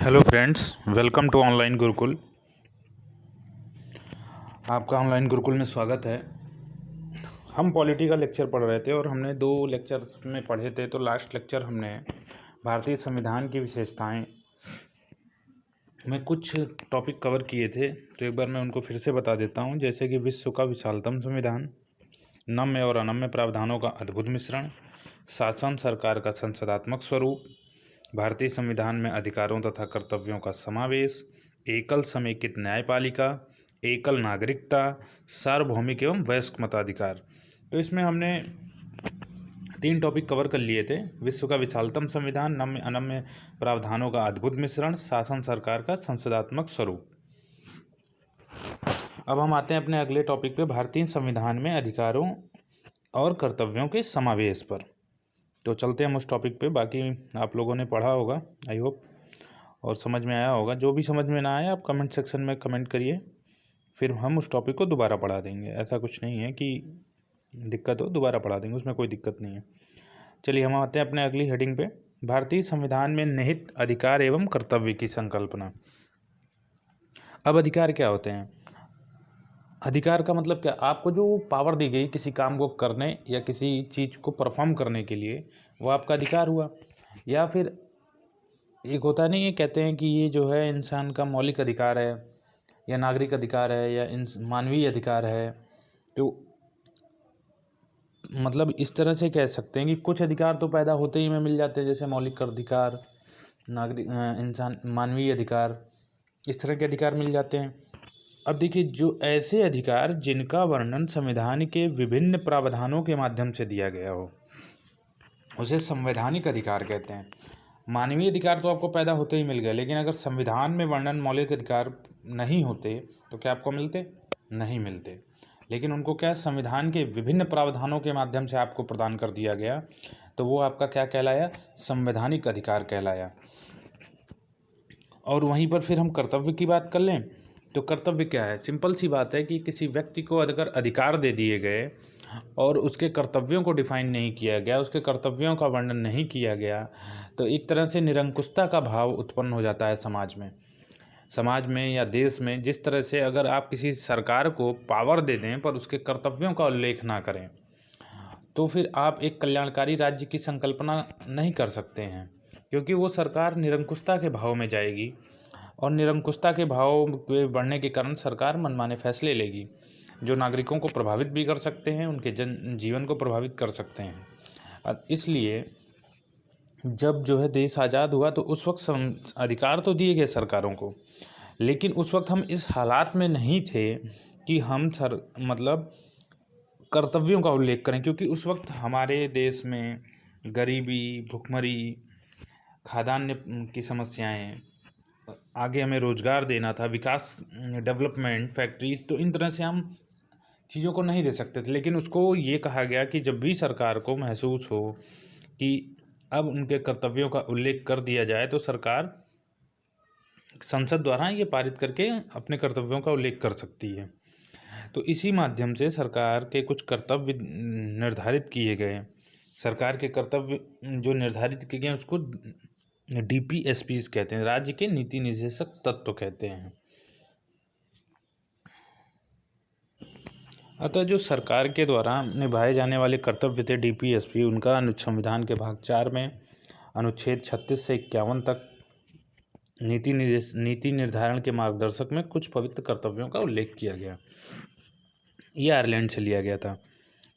Hello friends, welcome to online Gurukul. आपका online Gurukul में स्वागत है। हम पॉलिटी का लेक्चर पढ़ रहे थे और हमने 2 लेक्चर्स में पढ़े थे। तो लास्ट लेक्चर हमने भारतीय संविधान की विशेषताएं में कुछ टॉपिक कवर किए थे। तो एक बार मैं उनको फिर से बता देता हूं, जैसे कि विश्व का विशालतम संविधान, नम्य और अनम्य प्रावधानों का अद्भुत मिश्रण, शासन सरकार का संसदात्मक स्वरूप, भारतीय संविधान में अधिकारों तथा कर्तव्यों का समावेश, एकल समेकित न्यायपालिका, एकल नागरिकता, सार्वभौमिक एवं वयस्क मताधिकार। तो इसमें हमने 3 टॉपिक कवर कर लिए थे। विश्व का विशालतम संविधान, नम्य अनम्य प्रावधानों का अद्भुत मिश्रण, शासन सरकार का संसदात्मक स्वरूप। अब हम आते हैं अपने अगले टॉपिक पे, भारतीय संविधान में अधिकारों और कर्तव्यों के समावेश पर। तो चलते हैं हम उस टॉपिक पे। बाकी आप लोगों ने पढ़ा होगा, आई होप, और समझ में आया होगा। जो भी समझ में ना आया आप कमेंट सेक्शन में कमेंट करिए, फिर हम उस टॉपिक को दोबारा पढ़ा देंगे। ऐसा कुछ नहीं है कि दिक्कत हो, दोबारा पढ़ा देंगे, उसमें कोई दिक्कत नहीं है। चलिए हम आते हैं अपने अगली हेडिंग पे, भारतीय संविधान में निहित अधिकार एवं कर्तव्य की संकल्पना। अब अधिकार क्या होते हैं? अधिकार का मतलब क्या? आपको जो पावर दी गई किसी काम को करने या किसी चीज़ को परफॉर्म करने के लिए, वो आपका अधिकार हुआ। या फिर एक होता नहीं है, कहते हैं कि ये जो है इंसान का मौलिक अधिकार है या नागरिक अधिकार है या मानवीय अधिकार है। तो मतलब इस तरह से कह सकते हैं कि कुछ अधिकार तो पैदा होते ही में मिल जाते हैं, जैसे मौलिक अधिकार, नागरिक इंसान मानवीय अधिकार, इस तरह के अधिकार मिल जाते हैं। अब देखिए, जो ऐसे अधिकार जिनका वर्णन संविधान के विभिन्न प्रावधानों के माध्यम से दिया गया हो, उसे संवैधानिक अधिकार कहते हैं। मानवीय अधिकार तो आपको पैदा होते ही मिल गए, लेकिन अगर संविधान में वर्णन मौलिक अधिकार नहीं होते तो क्या आपको मिलते? नहीं मिलते। लेकिन उनको क्या, संविधान के विभिन्न प्रावधानों के माध्यम से आपको प्रदान कर दिया गया, तो वो आपका क्या कहलाया? संवैधानिक अधिकार कहलाया। और वहीं पर फिर हम कर्तव्य की बात कर लें तो कर्तव्य क्या है? सिंपल सी बात है कि किसी व्यक्ति को अगर अधिकार दे दिए गए और उसके कर्तव्यों को डिफाइन नहीं किया गया, उसके कर्तव्यों का वर्णन नहीं किया गया, तो एक तरह से निरंकुशता का भाव उत्पन्न हो जाता है समाज में या देश में। जिस तरह से अगर आप किसी सरकार को पावर दे दें पर उसके कर्तव्यों का उल्लेख ना करें, तो फिर आप एक कल्याणकारी राज्य की संकल्पना नहीं कर सकते हैं, क्योंकि वो सरकार निरंकुशता के भाव में जाएगी और निरंकुशता के भाव के बढ़ने के कारण सरकार मनमाने फैसले लेगी, जो नागरिकों को प्रभावित भी कर सकते हैं, उनके जीवन को प्रभावित कर सकते हैं। इसलिए जब जो है देश आज़ाद हुआ तो उस वक्त अधिकार तो दिए गए सरकारों को, लेकिन उस वक्त हम इस हालात में नहीं थे कि हम मतलब कर्तव्यों का उल्लेख करें, क्योंकि उस वक्त हमारे देश में गरीबी, भुखमरी, खाद्यान्न की समस्याएं, आगे हमें रोजगार देना था, विकास, डेवलपमेंट, फैक्ट्रीज, तो इन तरह से हम चीज़ों को नहीं दे सकते थे। लेकिन उसको ये कहा गया कि जब भी सरकार को महसूस हो कि अब उनके कर्तव्यों का उल्लेख कर दिया जाए, तो सरकार संसद द्वारा ये पारित करके अपने कर्तव्यों का उल्लेख कर सकती है। तो इसी माध्यम से सरकार के कुछ कर्तव्य निर्धारित किए गए। सरकार के कर्तव्य जो निर्धारित किए गए उसको DPSPs कहते हैं, राज्य के नीति निर्देशक तत्व कहते हैं। अतः जो सरकार के द्वारा निभाए जाने वाले कर्तव्य थे DPSP, उनका संविधान के भाग 4 में अनुच्छेद 36 से 51 तक नीति निर्धारण के मार्गदर्शक में कुछ पवित्र कर्तव्यों का उल्लेख किया गया। ये आयरलैंड से लिया गया था।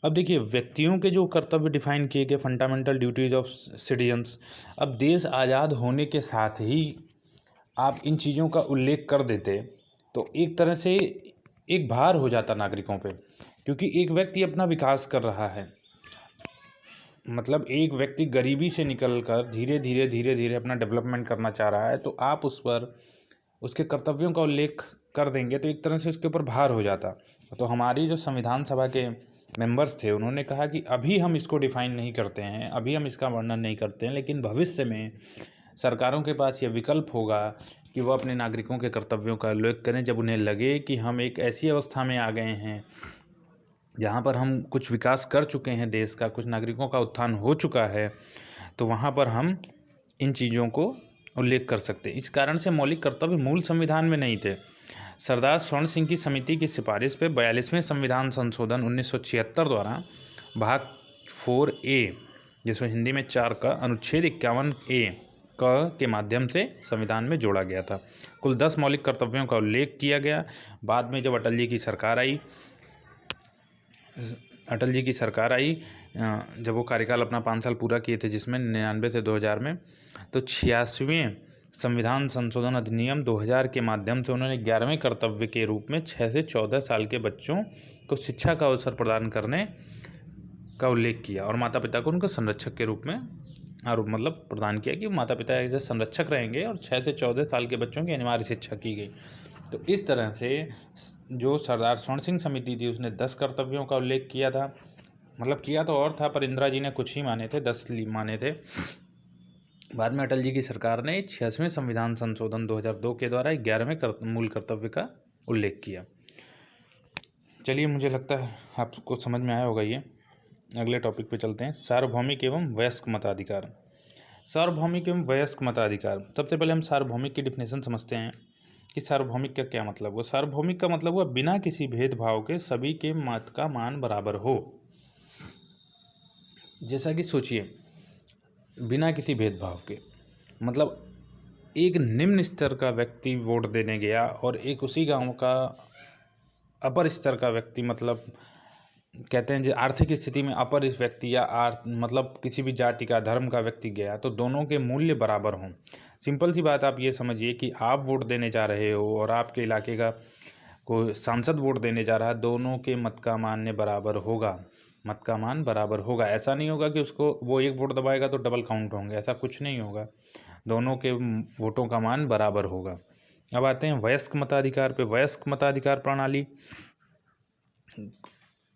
अब देखिए, व्यक्तियों के जो कर्तव्य डिफाइन किए गए, फंडामेंटल ड्यूटीज ऑफ सिटीजन्स। अब देश आज़ाद होने के साथ ही आप इन चीज़ों का उल्लेख कर देते तो एक तरह से एक भार हो जाता नागरिकों पे, क्योंकि एक व्यक्ति अपना विकास कर रहा है, मतलब एक व्यक्ति गरीबी से निकलकर धीरे धीरे अपना डेवलपमेंट करना चाह रहा है, तो आप उस पर उसके कर्तव्यों का उल्लेख कर देंगे तो एक तरह से उसके ऊपर भार हो जाता। तो हमारी जो संविधान सभा के मेंबर्स थे, उन्होंने कहा कि अभी हम इसको डिफाइन नहीं करते हैं, अभी हम इसका वर्णन नहीं करते हैं, लेकिन भविष्य में सरकारों के पास यह विकल्प होगा कि वो अपने नागरिकों के कर्तव्यों का उल्लेख करें, जब उन्हें लगे कि हम एक ऐसी अवस्था में आ गए हैं जहाँ पर हम कुछ विकास कर चुके हैं देश का, कुछ नागरिकों का उत्थान हो चुका है, तो वहाँ पर हम इन चीज़ों को उल्लेख कर सकते। इस कारण से मौलिक कर्तव्य मूल संविधान में नहीं थे। सरदार स्वर्ण सिंह की समिति की सिफारिश पर 42वें संविधान संशोधन 1976 द्वारा भाग 4A, जिसमें हिंदी में 4 का अनुच्छेद 51A के माध्यम से संविधान में जोड़ा गया था। कुल 10 मौलिक कर्तव्यों का उल्लेख किया गया। बाद में जब अटल जी की सरकार आई, जब वो कार्यकाल अपना 5 साल पूरा किए थे, जिसमें 99 से 2000 में, तो 86वें संविधान संशोधन अधिनियम 2000 के माध्यम से उन्होंने 11वें कर्तव्य के रूप में 6 से 14 साल के बच्चों को शिक्षा का अवसर प्रदान करने का उल्लेख किया और माता पिता को उनका संरक्षक के रूप में प्रदान किया कि माता पिता ऐसे संरक्षक रहेंगे, और 6 से 14 साल के बच्चों की अनिवार्य शिक्षा की गई। तो इस तरह से जो सरदार स्वर्ण सिंह समिति थी उसने 10 कर्तव्यों का उल्लेख किया था, किया तो और था, पर इंदिरा जी ने कुछ ही माने थे, 10 माने थे। बाद में अटल जी की सरकार ने 86वें संविधान संशोधन 2002 के द्वारा 11वें मूल कर्तव्य का उल्लेख किया। चलिए, मुझे लगता है आपको समझ में आया होगा ये। अगले टॉपिक पे चलते हैं, सार्वभौमिक एवं वयस्क मताधिकार। सार्वभौमिक एवं वयस्क मताधिकार। सबसे पहले हम सार्वभौमिक की डिफिनेशन समझते हैं कि सार्वभौमिक का क्या मतलब हुआ। सार्वभौमिक का मतलब हुआ बिना किसी भेदभाव के सभी के मत का मान बराबर हो। जैसा कि सोचिए, बिना किसी भेदभाव के, एक निम्न स्तर का व्यक्ति वोट देने गया और एक उसी गांव का अपर स्तर का व्यक्ति, कहते हैं जो आर्थिक स्थिति में अपर इस व्यक्ति या किसी भी जाति का, धर्म का व्यक्ति गया, तो दोनों के मूल्य बराबर हों। सिंपल सी बात, आप ये समझिए कि आप वोट देने जा रहे हो और आपके इलाके का कोई सांसद वोट देने जा रहा है, दोनों के मत का मान बराबर होगा। ऐसा नहीं होगा कि वो एक वोट दबाएगा तो डबल काउंट होंगे, ऐसा कुछ नहीं होगा। दोनों के वोटों का मान बराबर होगा। अब आते हैं वयस्क मताधिकार पे। वयस्क मताधिकार प्रणाली,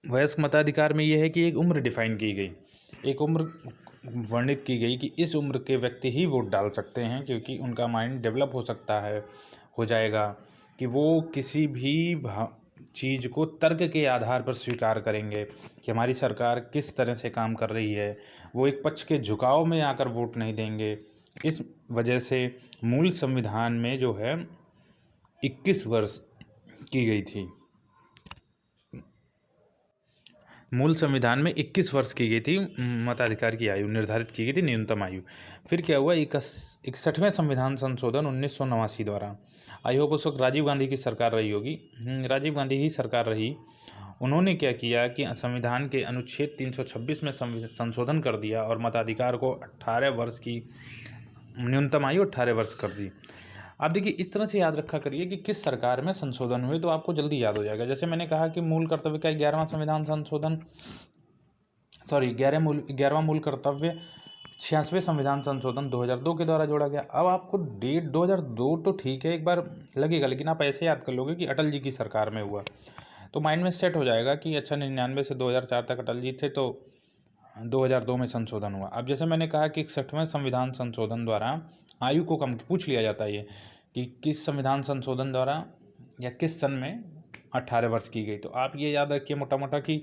वयस्क मताधिकार में यह है कि एक उम्र डिफाइन की गई, एक उम्र वर्णित की गई कि इस उम्र के व्यक्ति ही वोट डाल सकते हैं, क्योंकि उनका माइंड डेवलप हो जाएगा कि वो किसी भी चीज़ को तर्क के आधार पर स्वीकार करेंगे कि हमारी सरकार किस तरह से काम कर रही है। वो एक पक्ष के झुकाव में आकर वोट नहीं देंगे। इस वजह से मूल संविधान में जो है 21 वर्ष की गई थी। मूल संविधान में 21 वर्ष की गई थी मताधिकार की आयु निर्धारित की गई थी, न्यूनतम आयु। फिर क्या हुआ, 61वें संविधान संशोधन 1989 द्वारा, आई होप उस वक्त राजीव गांधी की सरकार रही होगी, राजीव गांधी ही सरकार रही। उन्होंने क्या किया कि संविधान के अनुच्छेद 326 में संशोधन कर दिया और मताधिकार को 18 वर्ष की न्यूनतम आयु 18 वर्ष कर दी। आप देखिए, इस तरह से याद रखा करिए कि किस सरकार में संशोधन हुए, तो आपको जल्दी याद हो जाएगा। जैसे मैंने कहा कि मूल कर्तव्य का 11वां संविधान संशोधन, 11वां मूल कर्तव्य 86वें संविधान संशोधन 2002 के द्वारा जोड़ा गया। अब आपको डेट 2002 तो ठीक है, एक बार लगेगा, लेकिन आप ऐसे याद कर लोगे कि अटल जी की सरकार में हुआ, तो माइंड में सेट हो जाएगा कि अच्छा 99 से 2004 तक अटल जी थे, तो 2002 में संशोधन हुआ। अब जैसे मैंने कहा कि 61वें संविधान संशोधन द्वारा आयु को कम पूछ लिया जाता है, ये कि किस संविधान संशोधन द्वारा या किस सन में 18 वर्ष की गई, तो आप ये याद रखिए मोटा मोटा कि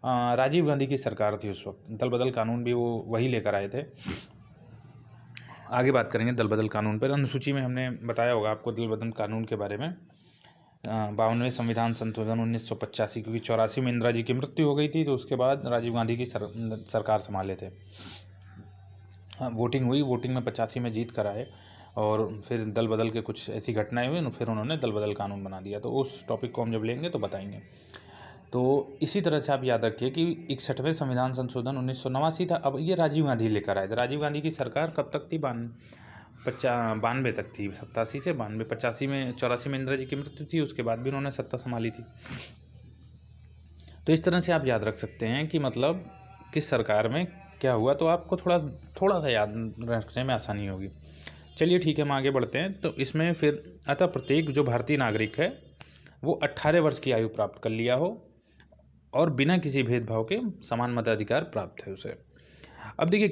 राजीव गांधी की सरकार थी उस वक्त। दल बदल कानून भी वही लेकर आए थे। आगे बात करेंगे दल बदल कानून पर। अनुसूची में हमने बताया होगा आपको दल बदल कानून के बारे में। 52वें संविधान संशोधन 1985, क्योंकि 84 में इंदिरा जी की मृत्यु हो गई थी, तो उसके बाद राजीव गांधी की सरकार संभाले थे। वोटिंग हुई, वोटिंग में 85 में जीत कर आए, और फिर दल बदल के कुछ ऐसी घटनाएं हुई, फिर उन्होंने दल बदल कानून बना दिया। तो उस टॉपिक को हम जब लेंगे तो बताएंगे। तो इसी तरह से आप याद रखिए कि 61वें संविधान संशोधन 1989 था। अब ये राजीव गांधी लेकर आए थे। राजीव गांधी की सरकार कब तक थी? 92 तक थी, 87 से 92। 85 में 84 में इंदिरा जी की मृत्यु थी, उसके बाद भी उन्होंने सत्ता संभाली थी। तो इस तरह से आप याद रख सकते हैं कि किस सरकार में क्या हुआ, तो आपको थोड़ा सा याद रखने में आसानी होगी। चलिए ठीक है, हम आगे बढ़ते हैं। तो इसमें फिर अतः प्रत्येक जो भारतीय नागरिक है वो 18 वर्ष की आयु प्राप्त कर लिया हो और बिना किसी भेदभाव के समान मताधिकार प्राप्त है उसे। अब देखिए,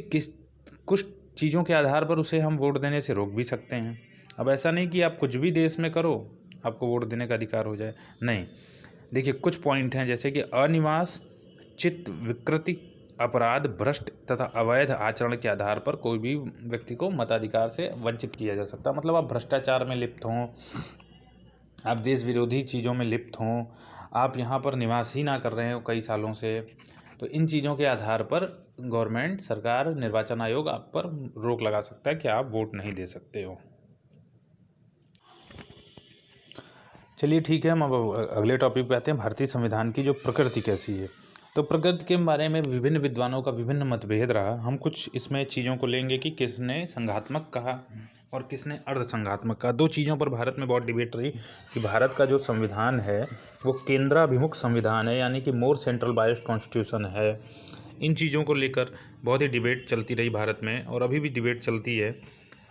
कुछ चीज़ों के आधार पर उसे हम वोट देने से रोक भी सकते हैं। अब ऐसा नहीं कि आप कुछ भी देश में करो आपको वोट देने का अधिकार हो जाए, नहीं। देखिए, कुछ पॉइंट हैं, जैसे कि अनिवास, चित्त विकृति, अपराध, भ्रष्ट तथा अवैध आचरण के आधार पर कोई भी व्यक्ति को मताधिकार से वंचित किया जा सकता है। मतलब आप भ्रष्टाचार में लिप्त हों, आप देश विरोधी चीज़ों में लिप्त हों, आप यहाँ पर निवास ही ना कर रहे हो कई सालों से, तो इन चीज़ों के आधार पर गवर्नमेंट, सरकार, निर्वाचन आयोग आप पर रोक लगा सकता है कि आप वोट नहीं दे सकते हो। चलिए ठीक है, हम अब अगले टॉपिक पे आते हैं, भारतीय संविधान की जो प्रकृति कैसी है। तो प्रकृति के बारे में विभिन्न विद्वानों का विभिन्न मतभेद रहा। हम कुछ इसमें चीज़ों को लेंगे कि किसने संघात्मक कहा और किसने अर्धसंघात्मक कहा। दो चीज़ों पर भारत में बहुत डिबेट रही कि भारत का जो संविधान है वो केंद्राभिमुख संविधान है, यानी कि मोर सेंट्रल बायस्ड कॉन्स्टिट्यूशन है। इन चीज़ों को लेकर बहुत ही डिबेट चलती रही भारत में, और अभी भी डिबेट चलती है।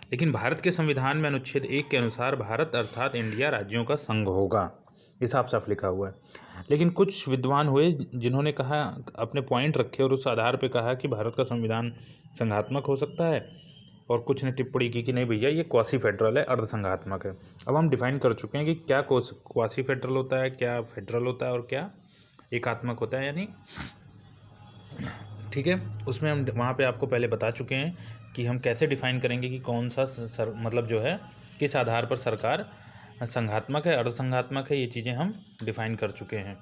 लेकिन भारत के संविधान में अनुच्छेद 1 के अनुसार भारत अर्थात इंडिया राज्यों का संघ होगा, ये साफ साफ लिखा हुआ है। लेकिन कुछ विद्वान हुए जिन्होंने कहा, अपने पॉइंट रखे और उस आधार पर कहा कि भारत का संविधान संघात्मक हो सकता है, और कुछ ने टिप्पणी की कि नहीं भैया ये क्वासी फेडरल है, अर्धसंघात्मक है। अब हम डिफाइन कर चुके हैं कि क्या क्वासी फेडरल होता है, क्या फेडरल होता है और क्या एकात्मक होता है, यानी ठीक है। उसमें हम वहाँ पे आपको पहले बता चुके हैं कि हम कैसे डिफाइन करेंगे कि कौन सा मतलब जो है किस आधार पर सरकार संघात्मक है, अर्धसंघात्मक है, ये चीज़ें हम डिफाइन कर चुके हैं।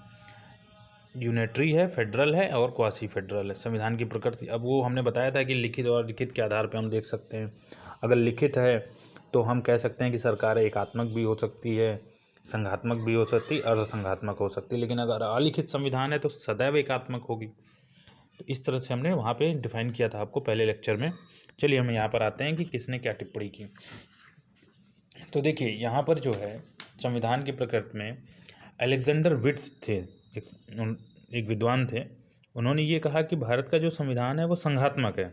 यूनिटरी है, फेडरल है और क्वासी फेडरल है। संविधान की प्रकृति, अब वो हमने बताया था कि लिखित और लिखित के आधार पर हम देख सकते हैं। अगर लिखित है तो हम कह सकते हैं कि सरकार एकात्मक भी हो सकती है, संघात्मक भी हो सकती है, अर्धसंघात्मक हो सकती है। लेकिन अगर अलिखित संविधान है तो सदैव एकात्मक होगी। तो इस तरह से हमने वहाँ पे डिफाइन किया था आपको पहले लेक्चर में। चलिए हम यहाँ पर आते हैं कि किसने क्या टिप्पणी की। तो देखिए यहाँ पर जो है संविधान की प्रकृति में अलेक्जेंडर विट्स थे, एक विद्वान थे। उन्होंने ये कहा कि भारत का जो संविधान है वो संघात्मक है।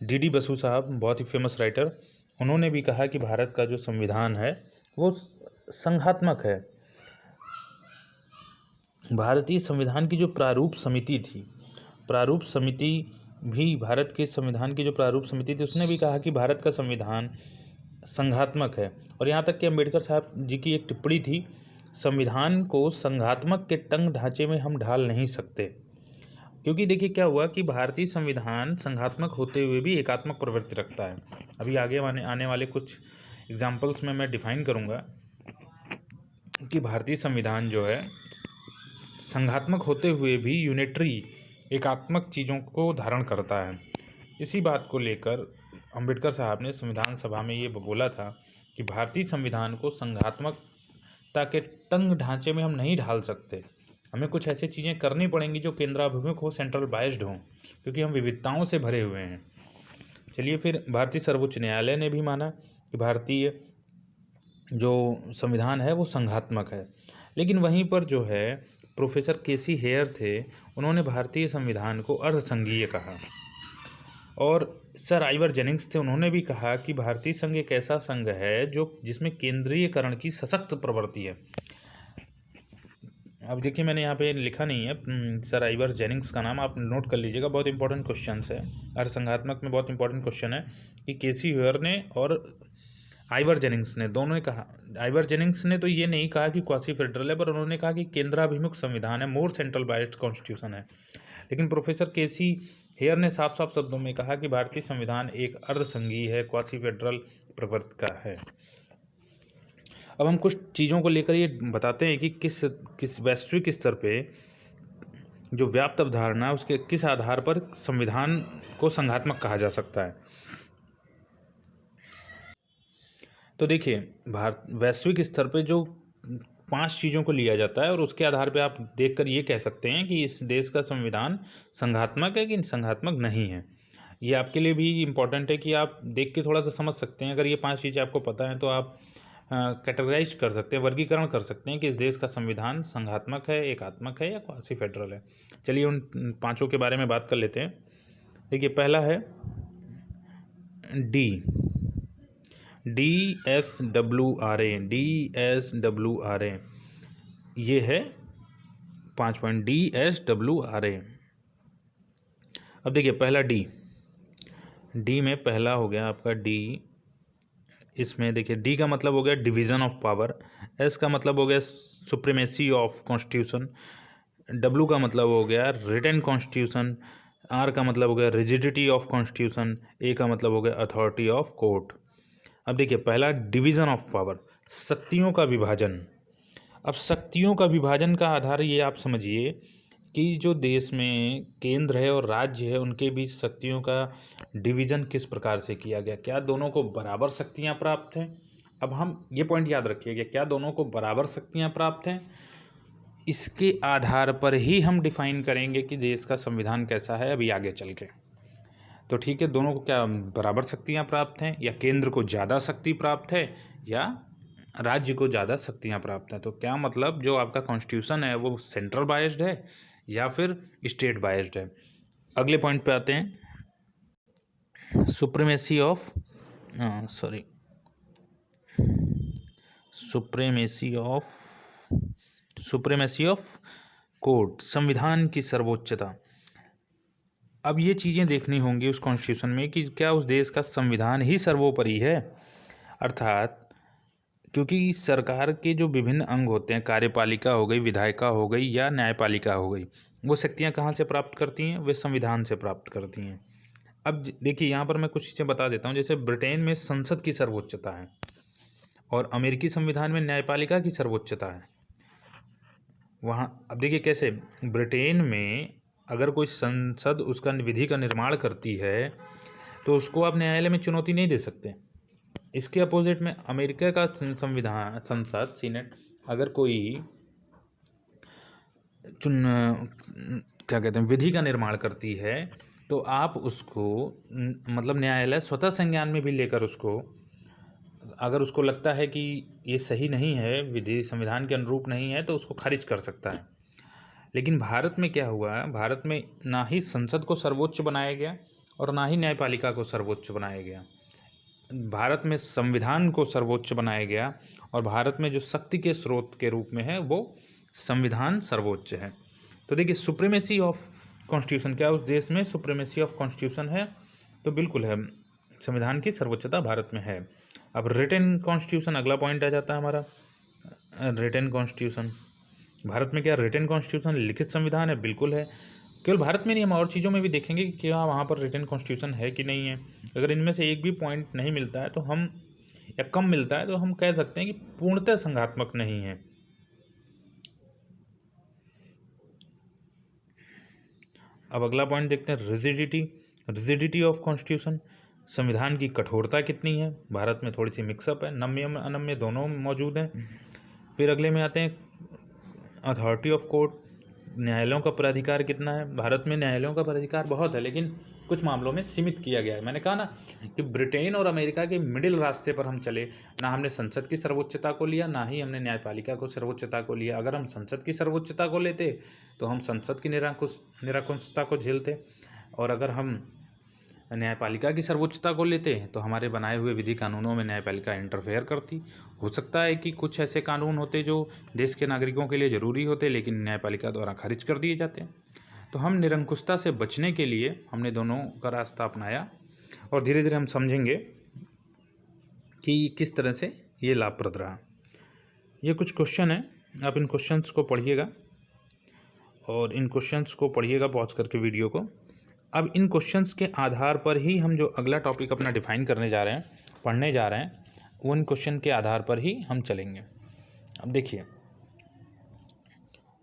डी बसु साहब, बहुत ही फेमस राइटर, उन्होंने भी कहा कि भारत का जो संविधान है वो संघात्मक है। भारतीय संविधान की जो प्रारूप समिति थी, प्रारूप समिति भी भारत के संविधान की जो प्रारूप समिति थी उसने भी कहा कि भारत का संविधान संघात्मक है। और यहाँ तक कि अम्बेडकर साहब जी की एक टिप्पणी थी, संविधान को संघात्मक के तंग ढांचे में हम ढाल नहीं सकते। क्योंकि देखिए क्या हुआ कि भारतीय संविधान संघात्मक होते हुए भी एकात्मक प्रवृत्ति रखता है। अभी आगे आने वाले कुछ एग्जाम्पल्स में मैं डिफाइन करूँगा कि भारतीय संविधान जो है संघात्मक होते हुए भी यूनिटरी एकात्मक चीज़ों को धारण करता है। इसी बात को लेकर अम्बेडकर साहब ने संविधान सभा में ये बोला था कि भारतीय संविधान को संघात्मकता के तंग ढांचे में हम नहीं ढाल सकते। हमें कुछ ऐसी चीज़ें करनी पड़ेंगी जो केंद्राभिमुख हो, सेंट्रल बायस्ड हों, क्योंकि हम विविधताओं से भरे हुए हैं। चलिए फिर भारतीय सर्वोच्च न्यायालय ने भी माना कि भारतीय जो संविधान है वो संघात्मक है। लेकिन वहीं पर जो है प्रोफेसर केसी हेयर थे, उन्होंने भारतीय संविधान को अर्धसंघीय कहा। और सर आइवर जेनिंग्स थे, उन्होंने भी कहा कि भारतीय संघ एक ऐसा संघ है जो जिसमें केंद्रीयकरण की सशक्त प्रवृत्ति है। अब देखिए मैंने यहाँ पे लिखा नहीं है सर आइवर जेनिंग्स का नाम, आप नोट कर लीजिएगा, बहुत इंपॉर्टेंट क्वेश्चन है। अर्धसंघात्मक में बहुत इंपॉर्टेंट क्वेश्चन है कि केसी हेयर ने और आइवर जेनिंग्स ने, दोनों ने कहा। आइवर जेनिंग्स ने तो ये नहीं कहा कि क्वासी फेडरल है, पर उन्होंने कहा कि केंद्राभिमुख संविधान है, मोर सेंट्रल बायस्ड कॉन्स्टिट्यूशन है। लेकिन प्रोफेसर केसी हेयर ने साफ साफ शब्दों में कहा कि भारतीय संविधान एक अर्धसंघीय है, क्वासी फेडरल प्रवृत्ति का है। अब हम कुछ चीज़ों को लेकर ये बताते हैं कि किस वैश्विक स्तर पे जो व्याप्त अवधारणा उसके किस आधार पर संविधान को संघात्मक कहा जा सकता है। तो देखिए वैश्विक स्तर पे जो 5 चीज़ों को लिया जाता है और उसके आधार पे आप देखकर ये कह सकते हैं कि इस देश का संविधान संघात्मक है कि संघात्मक नहीं है। ये आपके लिए भी इम्पॉर्टेंट है कि आप देख के थोड़ा सा समझ सकते हैं। अगर ये 5 चीज़ें आपको पता हैं तो आप कैटेगराइज कर सकते हैं, वर्गीकरण कर सकते हैं कि इस देश का संविधान संघात्मक है, एकात्मक है या क्वासी फेडरल है। चलिए उन 5 के बारे में बात कर लेते हैं। देखिए पहला है DSWRA, ये है 5 पॉइंट DSWRA। अब देखिए पहला डी में पहला हो गया आपका डी। इसमें देखिए डी का मतलब हो गया डिवीज़न ऑफ पावर, एस का मतलब हो गया सुप्रीमेसी ऑफ कॉन्स्टिट्यूशन, डब्ल्यू का मतलब हो गया रिटन कॉन्स्टिट्यूशन, आर का मतलब हो गया रिजिडिटी ऑफ कॉन्स्टिट्यूशन, ए का मतलब हो गया अथॉरिटी ऑफ कोर्ट। अब देखिए पहला डिवीज़न ऑफ पावर, शक्तियों का विभाजन। अब शक्तियों का विभाजन का आधार ये आप समझिए कि जो देश में केंद्र है और राज्य है उनके बीच शक्तियों का डिवीज़न किस प्रकार से किया गया, क्या दोनों को बराबर शक्तियाँ प्राप्त हैं। अब हम ये पॉइंट याद रखिएगा, क्या दोनों को बराबर शक्तियाँ प्राप्त हैं, इसके आधार पर ही हम डिफाइन करेंगे कि देश का संविधान कैसा है अभी आगे चल के। तो ठीक है, दोनों को क्या बराबर शक्तियाँ प्राप्त हैं, या केंद्र को ज़्यादा शक्ति प्राप्त है, या राज्य को ज़्यादा शक्तियाँ प्राप्त हैं। तो क्या मतलब जो आपका कॉन्स्टिट्यूशन है वो सेंट्रल बायस्ड है या फिर स्टेट बायस्ड है। अगले पॉइंट पे आते हैं, supremacy of supremacy of court, संविधान की सर्वोच्चता। अब ये चीज़ें देखनी होंगी उस कॉन्स्टिट्यूशन में कि क्या उस देश का संविधान ही सर्वोपरि है, अर्थात क्योंकि सरकार के जो विभिन्न अंग होते हैं, कार्यपालिका हो गई, विधायिका हो गई या न्यायपालिका हो गई, वो शक्तियाँ कहाँ से प्राप्त करती हैं, वे संविधान से प्राप्त करती हैं। अब देखिए यहाँ पर मैं कुछ चीज़ें बता देता हूँ। जैसे ब्रिटेन में संसद की सर्वोच्चता है और अमेरिकी संविधान में न्यायपालिका की सर्वोच्चता है। वहाँ अब देखिए कैसे, ब्रिटेन में अगर कोई संसद उसका विधि का निर्माण करती है तो उसको आप न्यायालय में चुनौती नहीं दे सकते। इसके अपोजिट में अमेरिका का संविधान, संसद, सीनेट, अगर कोई क्या कहते हैं विधि का निर्माण करती है तो आप उसको मतलब न्यायालय स्वतः संज्ञान में भी लेकर उसको, अगर उसको लगता है कि ये सही नहीं है, विधि संविधान के अनुरूप नहीं है, तो उसको खारिज कर सकता है। लेकिन भारत में क्या हुआ, भारत में ना ही संसद को सर्वोच्च बनाया गया और ना ही न्यायपालिका को सर्वोच्च बनाया गया। भारत में संविधान को सर्वोच्च बनाया गया और भारत में जो शक्ति के स्रोत के रूप में है वो संविधान सर्वोच्च है। तो देखिए सुप्रीमेसी ऑफ कॉन्स्टिट्यूशन, क्या उस देश में सुप्रीमेसी ऑफ कॉन्स्टिट्यूशन है, तो बिल्कुल है, संविधान की सर्वोच्चता भारत में है। अब रिटन कॉन्स्टिट्यूशन अगला पॉइंट आ जाता है हमारा। रिटन कॉन्स्टिट्यूशन, भारत में क्या रिटन कॉन्स्टिट्यूशन लिखित संविधान है, बिल्कुल है। केवल भारत में नहीं, हम और चीज़ों में भी देखेंगे कि क्या वहाँ पर रिटन कॉन्स्टिट्यूशन है कि नहीं है। अगर इनमें से एक भी पॉइंट नहीं मिलता है तो हम, या कम मिलता है तो हम कह सकते हैं कि पूर्णतः संघात्मक नहीं है। अब अगला पॉइंट देखते हैं, रिजिडिटी ऑफ कॉन्स्टिट्यूशन, संविधान की कठोरता कितनी है। भारत में थोड़ी सी मिक्सअप है, नम्य अनम्य दोनों मौजूद हैं। फिर अगले में आते हैं अथॉरिटी ऑफ कोर्ट, न्यायालयों का पराधिकार कितना है। भारत में न्यायालयों का पराधिकार बहुत है लेकिन कुछ मामलों में सीमित किया गया है। मैंने कहा ना कि ब्रिटेन और अमेरिका के मिडिल रास्ते पर हम चले, ना हमने संसद की सर्वोच्चता को लिया, ना ही हमने न्यायपालिका को सर्वोच्चता को लिया। अगर हम संसद की सर्वोच्चता को लेते तो हम संसद की निरंकुशता को झेलते, और अगर हम न्यायपालिका की सर्वोच्चता को लेते हैं तो हमारे बनाए हुए विधि कानूनों में न्यायपालिका इंटरफेयर करती। हो सकता है कि कुछ ऐसे कानून होते जो देश के नागरिकों के लिए ज़रूरी होते लेकिन न्यायपालिका द्वारा खारिज कर दिए जाते हैं। तो हम निरंकुशता से बचने के लिए हमने दोनों का रास्ता अपनाया और धीरे धीरे हम समझेंगे कि किस तरह से ये लाभप्रद रहा। ये कुछ क्वेश्चन है, आप इन क्वेश्चंस को पढ़िएगा और इन क्वेश्चंस को पढ़िएगा पॉज करके वीडियो को। अब इन क्वेश्चंस के आधार पर ही हम जो अगला टॉपिक अपना डिफाइन करने जा रहे हैं, पढ़ने जा रहे हैं, वो इन क्वेश्चन के आधार पर ही हम चलेंगे। अब देखिए,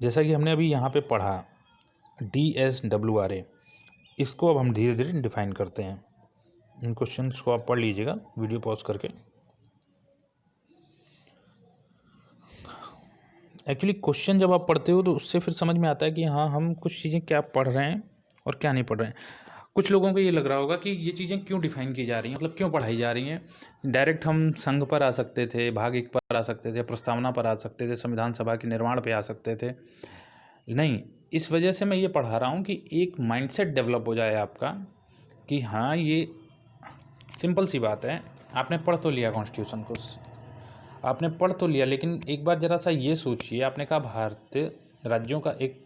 जैसा कि हमने अभी यहाँ पे पढ़ा DSWRA, इसको अब हम धीरे धीरे डिफाइन करते हैं। इन क्वेश्चंस को आप पढ़ लीजिएगा वीडियो पॉज करके। एक्चुअली क्वेश्चन जब आप पढ़ते हो तो उससे फिर समझ में आता है कि हाँ हम कुछ चीज़ें क्या पढ़ रहे हैं और क्या नहीं पढ़ रहे हैं। कुछ लोगों को ये लग रहा होगा कि ये चीज़ें क्यों डिफाइन की जा रही हैं, मतलब क्यों पढ़ाई जा रही हैं। डायरेक्ट हम संघ पर आ सकते थे, भाग 1 पर आ सकते थे, प्रस्तावना पर आ सकते थे, संविधान सभा के निर्माण पे आ सकते थे। नहीं, इस वजह से मैं ये पढ़ा रहा हूँ कि एक माइंडसेट डेवलप हो जाए आपका कि हाँ ये सिंपल सी बात है, आपने पढ़ तो लिया कॉन्स्टिट्यूशन को, आपने पढ़ तो लिया, लेकिन एक बार ज़रा सा ये सोचिए, आपने कहा भारतीय राज्यों का एक,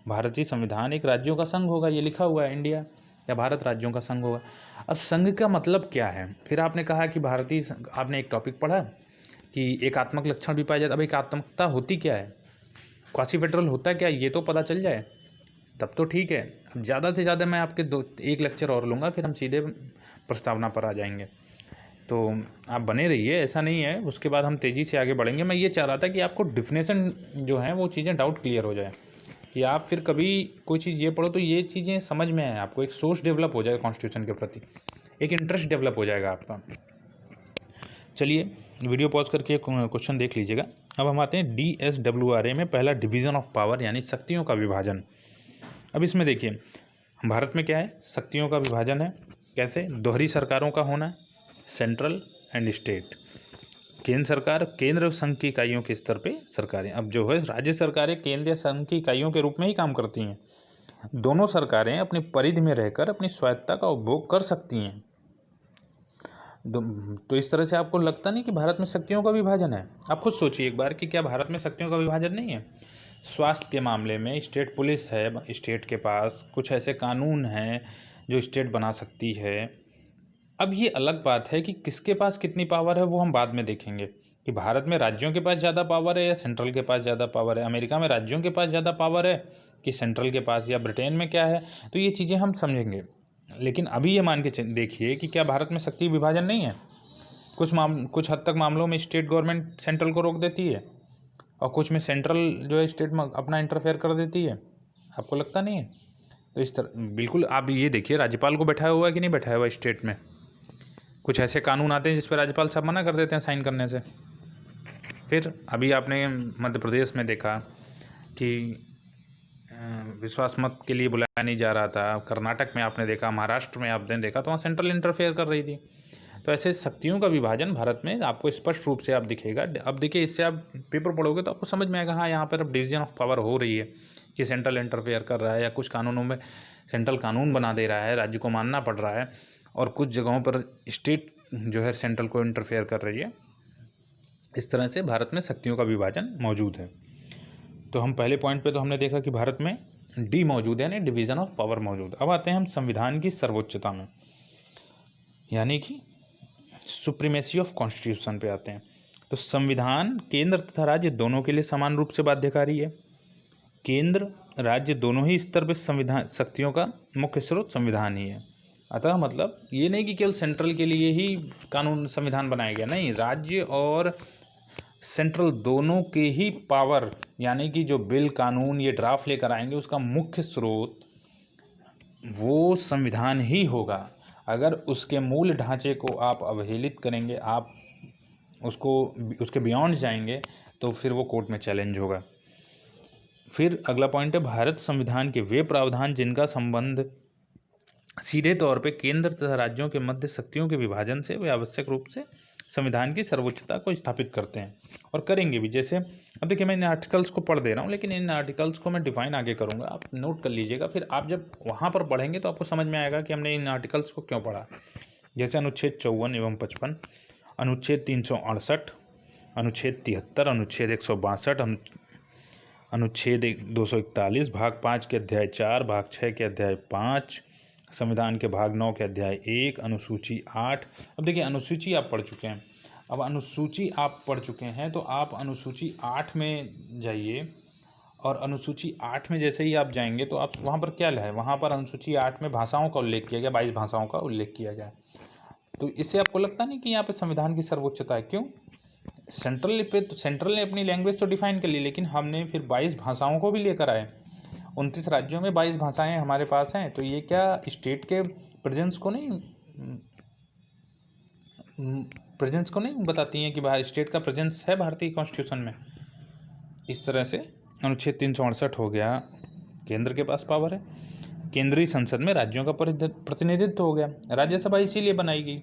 भारतीय संविधान एक राज्यों का संघ होगा, ये लिखा हुआ है इंडिया, या भारत राज्यों का संघ होगा। अब संघ का मतलब क्या है। फिर आपने कहा कि भारतीय, आपने एक टॉपिक पढ़ा कि एकात्मक लक्षण भी पाए जाते। अब एकात्मकता होती क्या है, क्वासी फेडरल होता क्या है, ये तो पता चल जाए तब तो ठीक है। ज़्यादा से ज़्यादा मैं आपके 1 लेक्चर और लूँगा, फिर हम सीधे प्रस्तावना पर आ जाएंगे। तो आप बने रहिए, ऐसा नहीं है, उसके बाद हम तेज़ी से आगे बढ़ेंगे। मैं ये चाह रहा था कि आपको डिफिनेशन जो है वो चीज़ें डाउट क्लियर हो जाए, कि आप फिर कभी कोई चीज़ ये पढ़ो तो ये चीज़ें समझ में आए, आपको एक सोच डेवलप हो जाए कॉन्स्टिट्यूशन के प्रति, एक इंटरेस्ट डेवलप हो जाएगा आपका। चलिए वीडियो पॉज करके क्वेश्चन देख लीजिएगा। अब हम आते हैं DSWRA में पहला डिवीज़न ऑफ पावर यानी शक्तियों का विभाजन। अब इसमें देखिए भारत में क्या है, शक्तियों का विभाजन है। कैसे? दोहरी सरकारों का होना है, सेंट्रल एंड स्टेट। केंद्र सरकार, केंद्र संघ की इकाइयों के स्तर पे सरकारें। अब जो है राज्य सरकारें केंद्र या संघ की इकाइयों के रूप में ही काम करती हैं। दोनों सरकारें अपनी परिधि में रहकर अपनी स्वायत्तता का उपभोग कर सकती हैं। तो इस तरह से आपको लगता नहीं कि भारत में शक्तियों का विभाजन है? आप खुद सोचिए एक बार कि क्या भारत में शक्तियों का विभाजन नहीं है? स्वास्थ्य के मामले में स्टेट पुलिस है, स्टेट के पास कुछ ऐसे कानून हैं जो स्टेट बना सकती है। अब ये अलग बात है कि किसके पास कितनी पावर है, वो हम बाद में देखेंगे कि भारत में राज्यों के पास ज़्यादा पावर है या सेंट्रल के पास ज़्यादा पावर है, अमेरिका में राज्यों के पास ज़्यादा पावर है कि सेंट्रल के पास, या ब्रिटेन में क्या है। तो ये चीज़ें हम समझेंगे। लेकिन अभी ये मान के देखिए कि क्या भारत में शक्ति विभाजन नहीं है? कुछ हद तक मामलों में स्टेट गवर्नमेंट सेंट्रल को रोक देती है, और कुछ में सेंट्रल जो है स्टेट में अपना इंटरफेयर कर देती है। आपको लगता नहीं है? तो इस तरह बिल्कुल आप ये देखिए, राज्यपाल को बैठाया हुआ है कि नहीं बैठाया हुआ स्टेट में? कुछ ऐसे कानून आते हैं जिस पर राज्यपाल साहब मना कर देते हैं साइन करने से। फिर अभी आपने मध्य प्रदेश में देखा कि विश्वास मत के लिए बुलाया नहीं जा रहा था। कर्नाटक में आपने देखा, महाराष्ट्र में आपने देखा, तो वहाँ सेंट्रल इंटरफेयर कर रही थी। तो ऐसे शक्तियों का विभाजन भारत में आपको स्पष्ट रूप से आप दिखेगा। अब देखिए, इससे आप पेपर पढ़ोगे तो आपको समझ में आएगा, हाँ यहाँ पर अब डिवीजन ऑफ पावर हो रही है कि सेंट्रल इंटरफेयर कर रहा है, या कुछ कानूनों में सेंट्रल कानून बना दे रहा है, राज्य को मानना पड़ रहा है, और कुछ जगहों पर स्टेट जो है सेंट्रल को इंटरफेयर कर रही है। इस तरह से भारत में शक्तियों का विभाजन मौजूद है। तो हम पहले पॉइंट पे तो हमने देखा कि भारत में डी मौजूद है, यानी डिवीज़न ऑफ पावर मौजूद। अब आते हैं हम संविधान की सर्वोच्चता में, यानी कि सुप्रीमेसी ऑफ कॉन्स्टिट्यूशन पे आते हैं। तो संविधान केंद्र तथा राज्य दोनों के लिए समान रूप से बाध्यकारी है। केंद्र राज्य दोनों ही स्तर पर संविधान शक्तियों का मुख्य स्रोत संविधान ही है। अतः मतलब ये नहीं कि केवल सेंट्रल के लिए ही कानून संविधान बनाया गया, नहीं, राज्य और सेंट्रल दोनों के ही पावर, यानी कि जो बिल कानून ये ड्राफ्ट लेकर आएंगे उसका मुख्य स्रोत वो संविधान ही होगा। अगर उसके मूल ढांचे को आप अवहेलित करेंगे, आप उसके बियॉन्ड जाएंगे, तो फिर वो कोर्ट में चैलेंज होगा। फिर अगला पॉइंट है, भारत संविधान के वे प्रावधान जिनका संबंध सीधे तौर पे केंद्र तथा राज्यों के मध्य शक्तियों के विभाजन से वे आवश्यक रूप से संविधान की सर्वोच्चता को स्थापित करते हैं, और करेंगे भी। जैसे अब देखिए, मैं इन आर्टिकल्स को पढ़ दे रहा हूँ, लेकिन इन आर्टिकल्स को मैं डिफाइन आगे करूँगा, आप नोट कर लीजिएगा। फिर आप जब वहाँ पर पढ़ेंगे तो आपको समझ में आएगा कि हमने इन आर्टिकल्स को क्यों पढ़ा। जैसे अनुच्छेद 54 एवं 55, अनुच्छेद 368, अनुच्छेद 73, अनुच्छेद 162, अनुच्छेद 241, भाग 5 के अध्याय 4, भाग 6 के अध्याय 5, संविधान के भाग 9 के अध्याय 1, अनुसूची 8। अब देखिए, अनुसूची आप पढ़ चुके हैं। अब अनुसूची आप पढ़ चुके हैं तो आप अनुसूची 8 में जाइए, और अनुसूची 8 में जैसे ही आप जाएंगे तो आप वहाँ पर क्या है, वहाँ पर अनुसूची 8 में भाषाओं का उल्लेख किया गया, 22 भाषाओं का उल्लेख किया गया। तो इससे आपको लगता नहीं कि यहाँ पर संविधान की सर्वोच्चता है? क्यों? सेंट्रल ने अपनी लैंग्वेज तो डिफाइन कर ली, लेकिन हमने फिर 22 भाषाओं को भी लेकर आए। 29 राज्यों में 22 भाषाएं हमारे पास हैं। तो ये क्या स्टेट के प्रेजेंस को नहीं बताती हैं कि स्टेट का प्रेजेंस है भारतीय कॉन्स्टिट्यूशन में? इस तरह से अनुच्छेद 368 हो गया, केंद्र के पास पावर है। केंद्रीय संसद में राज्यों का प्रतिनिधित्व हो गया। राज्यसभा इसीलिए बनाई गई।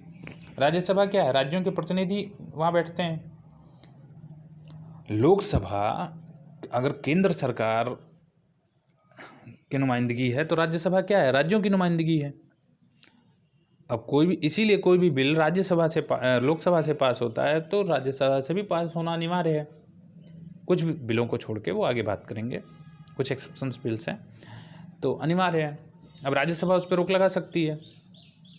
राज्यसभा क्या है? राज्यों के प्रतिनिधि वहाँ बैठते हैं। लोकसभा अगर केंद्र सरकार की नुमाइंदगी है, तो राज्यसभा क्या है? राज्यों की नुमाइंदगी है। अब इसीलिए कोई भी बिल राज्यसभा से लोकसभा से पास होता है तो राज्यसभा से भी पास होना अनिवार्य है। कुछ बिलों को छोड़ के, वो आगे बात करेंगे, कुछ एक्सेप्शंस बिल्स हैं तो अनिवार्य है। अब राज्यसभा उस पर रोक लगा सकती है।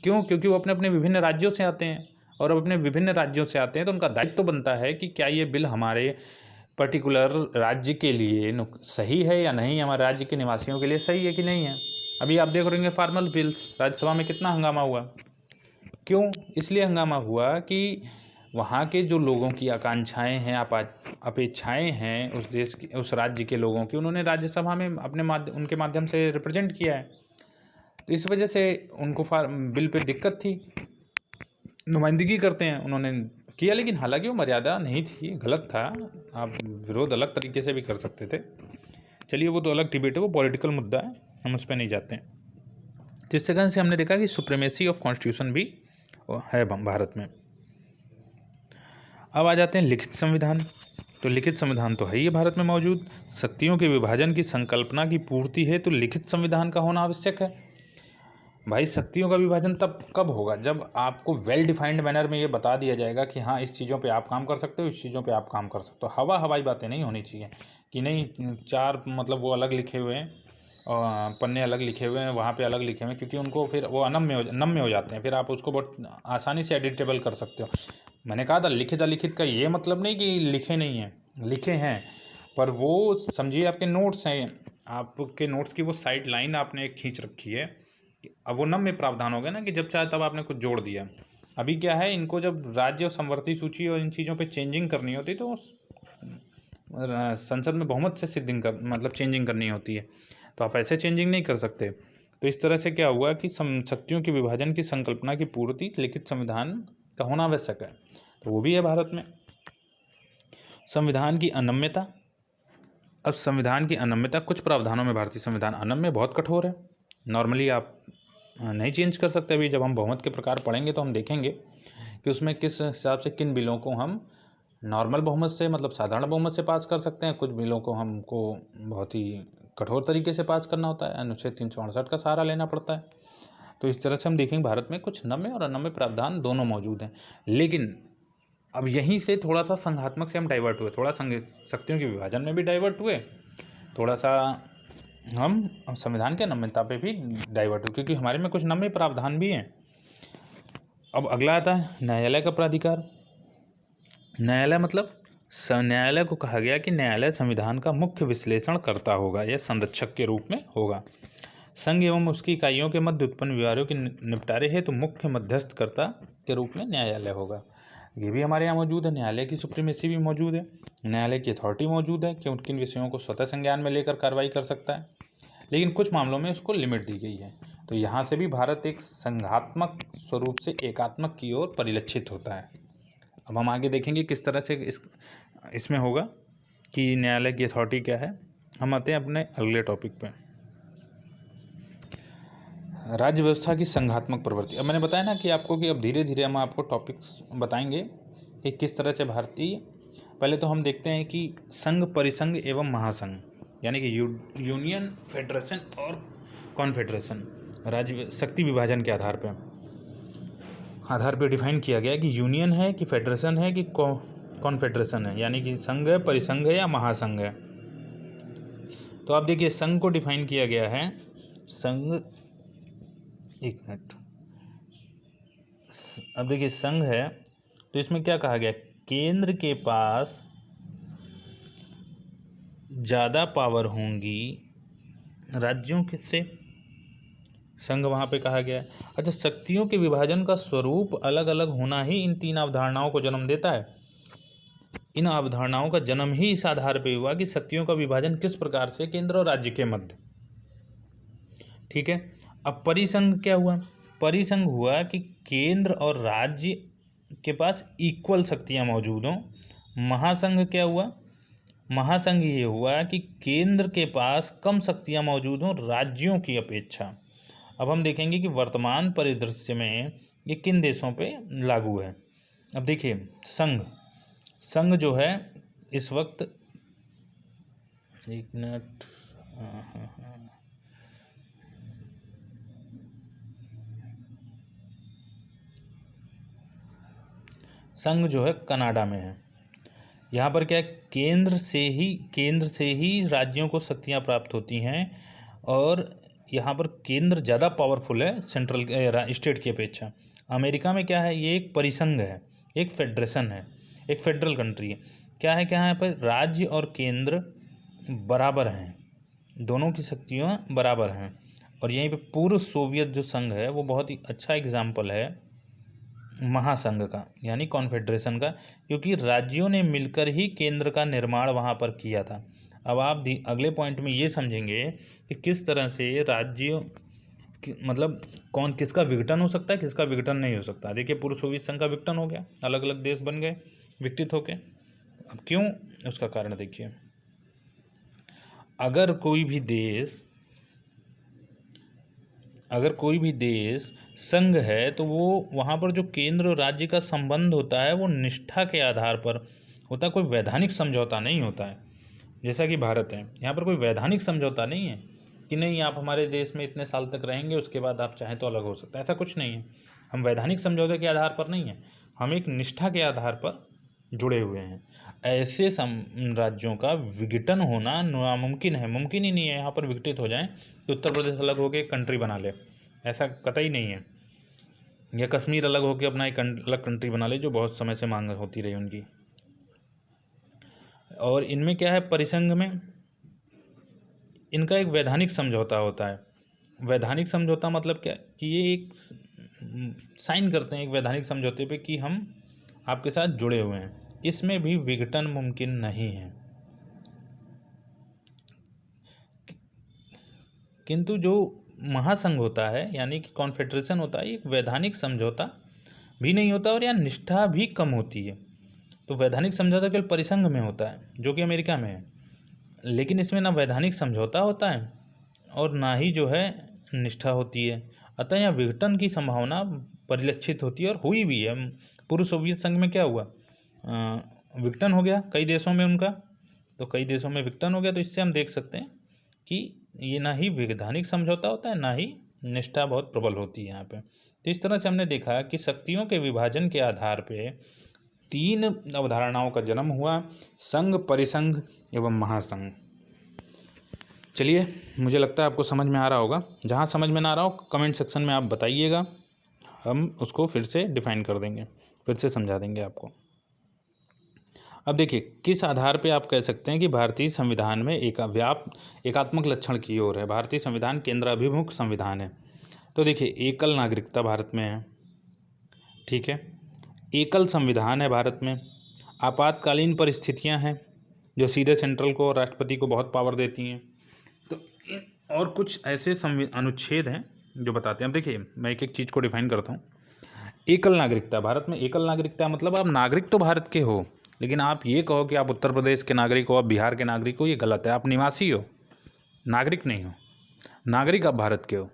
क्यों? क्योंकि वो अपने अपने विभिन्न राज्यों से आते हैं, और अपने विभिन्न राज्यों से आते हैं तो उनका दायित्व तो बनता है कि क्या ये बिल हमारे पर्टिकुलर राज्य के लिए सही है या नहीं, हमारे राज्य के निवासियों के लिए सही है कि नहीं है। अभी आप देख रहे हैं फार्मर बिल्स, राज्यसभा में कितना हंगामा हुआ। क्यों? इसलिए हंगामा हुआ कि वहाँ के जो लोगों की आकांक्षाएं हैं, अपेक्षाएं हैं उस देश की, उस राज्य के लोगों की, उन्होंने राज्यसभा में उनके माध्यम से रिप्रेजेंट किया है। तो इस वजह से उनको बिल पे दिक्कत थी, नुमाइंदगी करते हैं, उन्होंने किया। लेकिन हालांकि वो मर्यादा नहीं थी, गलत था। आप विरोध अलग तरीके से भी कर सकते थे। चलिए वो तो अलग डिबेट है, वो पॉलिटिकल मुद्दा है, हम उस पर नहीं जाते हैं। जिस तरह से हमने देखा कि सुप्रीमेसी ऑफ कॉन्स्टिट्यूशन भी है भारत में। अब आ जाते हैं लिखित संविधान। तो लिखित संविधान तो है ही भारत में मौजूद। शक्तियों के विभाजन की संकल्पना की पूर्ति है तो लिखित संविधान का होना आवश्यक है। भाई शक्तियों का विभाजन तब कब होगा? जब आपको वेल डिफाइंड मैनर में ये बता दिया जाएगा कि हाँ इस चीज़ों पे आप काम कर सकते हो, इस चीज़ों पे आप काम कर सकते हो। हवाई बातें नहीं होनी चाहिए कि नहीं चार मतलब वो अलग लिखे हुए हैं और पन्ने अलग लिखे हुए हैं, वहाँ पे अलग लिखे हुए हैं, क्योंकि उनको फिर वो नम्य हो जाते हैं। फिर आप उसको बहुत आसानी से एडिटेबल कर सकते हो। मैंने कहा था लिखित अलिखित का ये मतलब नहीं कि लिखे नहीं हैं, लिखे हैं, पर वो समझिए आपके नोट्स हैं, आपके नोट्स की वो साइड लाइन आपने खींच रखी है। अब वो नम्य प्रावधान हो गया ना कि जब चाहे तब आपने कुछ जोड़ दिया। अभी क्या है, इनको जब राज्य और समवर्ती सूची और इन चीज़ों पे चेंजिंग करनी होती तो संसद में बहुमत से चेंजिंग करनी होती है, तो आप ऐसे चेंजिंग नहीं कर सकते। तो इस तरह से क्या हुआ कि शक्तियों के विभाजन की संकल्पना की पूर्ति लिखित संविधान का होना आवश्यक है, तो वो भी है भारत में। संविधान की अनम्यता। अब संविधान की अनम्यता, कुछ प्रावधानों में भारतीय संविधान अनम्य, बहुत कठोर है। नॉर्मली आप नहीं चेंज कर सकते। अभी जब हम बहुमत के प्रकार पढ़ेंगे तो हम देखेंगे कि उसमें किस हिसाब से किन बिलों को हम नॉर्मल बहुमत से साधारण बहुमत से पास कर सकते हैं, कुछ बिलों को हमको बहुत ही कठोर तरीके से पास करना होता है, अनुच्छेद 368 का सहारा लेना पड़ता है। तो इस तरह से हम देखेंगे भारत में कुछ नम्य और अनम्य प्रावधान दोनों मौजूद हैं। लेकिन अब यहीं से थोड़ा सा संघात्मक से हम डाइवर्ट हुए, थोड़ा शक्तियों के विभाजन में भी डाइवर्ट हुए, थोड़ा सा हम संविधान के नम्यता पे भी डाइवर्ट हुए, क्योंकि हमारे में कुछ नम्य प्रावधान भी हैं। अब अगला आता है न्यायालय का प्राधिकार। न्यायालय मतलब न्यायालय को कहा गया कि न्यायालय संविधान का मुख्य विश्लेषण करता होगा या संरक्षक के रूप में होगा। संघ एवं उसकी इकाइयों के मध्य उत्पन्न विवादों के निपटारे है तो मुख्य मध्यस्थकर्ता के रूप में न्यायालय होगा। ये भी हमारे यहाँ मौजूद है। न्यायालय की सुप्रीमेसी भी मौजूद है, न्यायालय की अथॉरिटी मौजूद है कि किन विषयों को स्वतः संज्ञान में लेकर कार्रवाई कर सकता है, लेकिन कुछ मामलों में उसको लिमिट दी गई है। तो यहाँ से भी भारत एक संघात्मक स्वरूप से एकात्मक की ओर परिलक्षित होता है। अब हम आगे देखेंगे किस तरह से इसमें होगा कि न्यायालय की अथॉरिटी क्या है। हम आते हैं अपने अगले टॉपिक पे, राज्य व्यवस्था की संघात्मक प्रवृत्ति। अब मैंने बताया ना कि आपको कि अब धीरे धीरे हम आपको टॉपिक्स बताएंगे कि किस तरह से भारतीय, पहले तो हम देखते हैं कि संघ, परिसंघ एवं महासंघ, यानी कि यूनियन, फेडरेशन और कॉन्फेडरेशन राज्य शक्ति विभाजन के आधार पे डिफाइन किया गया कि यूनियन है कि फेडरेशन है कि कॉन्फेडरेशन है, यानी कि संघ है, परिसंघ है या महासंघ है। तो आप देखिए संघ को डिफाइन किया गया है, संघ, एक मिनट, अब देखिए संघ है तो इसमें क्या कहा गया, केंद्र के पास ज़्यादा पावर होंगी राज्यों के से, संघ वहाँ पे कहा गया है। अच्छा, शक्तियों के विभाजन का स्वरूप अलग अलग होना ही इन तीन अवधारणाओं को जन्म देता है। इन अवधारणाओं का जन्म ही इस आधार पे हुआ कि शक्तियों का विभाजन किस प्रकार से केंद्र और राज्य के मध्य। ठीक है। अब परिसंघ क्या हुआ? परिसंघ हुआ कि केंद्र और राज्य के पास इक्वल शक्तियां मौजूद हों। महासंघ क्या हुआ? महासंघ ये हुआ कि केंद्र के पास कम शक्तियां मौजूद हों राज्यों की अपेक्षा। अब हम देखेंगे कि वर्तमान परिदृश्य में ये किन देशों पे लागू है। अब देखिए संघ जो है इस वक्त, एक मिनट, संघ जो है कनाडा में है। यहाँ पर क्या है, केंद्र से ही राज्यों को शक्तियाँ प्राप्त होती हैं और यहाँ पर केंद्र ज़्यादा पावरफुल है सेंट्रल स्टेट की अपेक्षा। अमेरिका में क्या है, ये एक परिसंघ है, एक फेडरेशन है, एक फेडरल कंट्री है। क्या है यहाँ पर राज्य और केंद्र बराबर हैं, दोनों की शक्तियाँ बराबर हैं और यहीं पे पूर्व सोवियत जो संघ है वो बहुत ही अच्छा एग्जाम्पल है महासंघ का, यानी कॉन्फेडरेशन का, क्योंकि राज्यों ने मिलकर ही केंद्र का निर्माण वहाँ पर किया था। अब आप अगले पॉइंट में ये समझेंगे कि किस तरह से राज्यों मतलब कौन किसका विघटन हो सकता है, किसका विघटन नहीं हो सकता। देखिए पूर्व सोवियत संघ का विघटन हो गया, अलग अलग देश बन गए विकसित होके। अब क्यों, उसका कारण देखिए, अगर कोई भी देश संघ है तो वो वहाँ पर जो केंद्र और राज्य का संबंध होता है वो निष्ठा के आधार पर होता है, कोई वैधानिक समझौता नहीं होता है। जैसा कि भारत है, यहाँ पर कोई वैधानिक समझौता नहीं है कि नहीं आप हमारे देश में इतने साल तक रहेंगे उसके बाद आप चाहें तो अलग हो सकता है, ऐसा कुछ नहीं है। हम वैधानिक समझौते के आधार पर नहीं है, हम एक निष्ठा के आधार पर जुड़े हुए हैं। ऐसे राज्यों का विघटन होना नामुमकिन है, मुमकिन ही नहीं है यहाँ पर विघटित हो जाएं तो उत्तर प्रदेश अलग होकर एक कंट्री बना ले, ऐसा कतई नहीं है। या कश्मीर अलग होकर अपना एक अलग कंट्री बना ले, जो बहुत समय से मांग होती रही उनकी। और इनमें क्या है, परिसंघ में इनका एक वैधानिक समझौता होता है। वैधानिक समझौता मतलब क्या कि ये एक साइन करते हैं एक वैधानिक समझौते पे कि हम आपके साथ जुड़े हुए हैं, इसमें भी विघटन मुमकिन नहीं है। किंतु जो महासंघ होता है यानी कि कॉन्फेडरेशन होता है, एक वैधानिक समझौता भी नहीं होता और यहाँ निष्ठा भी कम होती है। तो वैधानिक समझौता केवल परिसंघ में होता है जो कि अमेरिका में है, लेकिन इसमें ना वैधानिक समझौता होता है और ना ही जो है निष्ठा होती है। अतः यहाँ विघटन की संभावना परिलक्षित होती है और हुई भी है। पूर्व सोवियत संघ में क्या हुआ, विघटन हो गया कई देशों में उनका, तो कई देशों में विघटन हो गया। तो इससे हम देख सकते हैं कि ये ना ही वैधानिक समझौता होता है, ना ही निष्ठा बहुत प्रबल होती है यहाँ पे। तो इस तरह से हमने देखा कि शक्तियों के विभाजन के आधार पे 3 अवधारणाओं का जन्म हुआ, संघ, परिसंघ एवं महासंघ। चलिए, मुझे लगता है आपको समझ में आ रहा होगा। जहाँ समझ में ना आ रहा हो कमेंट सेक्शन में आप बताइएगा, हम उसको फिर से डिफाइन कर देंगे, फिर से समझा देंगे आपको। अब देखिए, किस आधार पे आप कह सकते हैं कि भारतीय संविधान में एकात्मक लक्षण की ओर है। भारतीय संविधान केंद्राभिमुख संविधान है। तो देखिए, एकल नागरिकता भारत में है, ठीक है, एकल संविधान है भारत में, आपातकालीन परिस्थितियां हैं जो सीधे सेंट्रल को, राष्ट्रपति को बहुत पावर देती हैं। तो और कुछ ऐसे अनुच्छेद हैं जो बताते हैं। अब देखिए, मैं एक एक चीज़ को डिफाइन करता हूँ। एकल नागरिकता भारत में, एकल नागरिकता मतलब आप नागरिक तो भारत के हो, लेकिन आप ये कहो कि आप उत्तर प्रदेश के नागरिक हो, आप बिहार के नागरिक हो, ये गलत है। आप निवासी हो, नागरिक नहीं हो। नागरिक आप भारत के हो।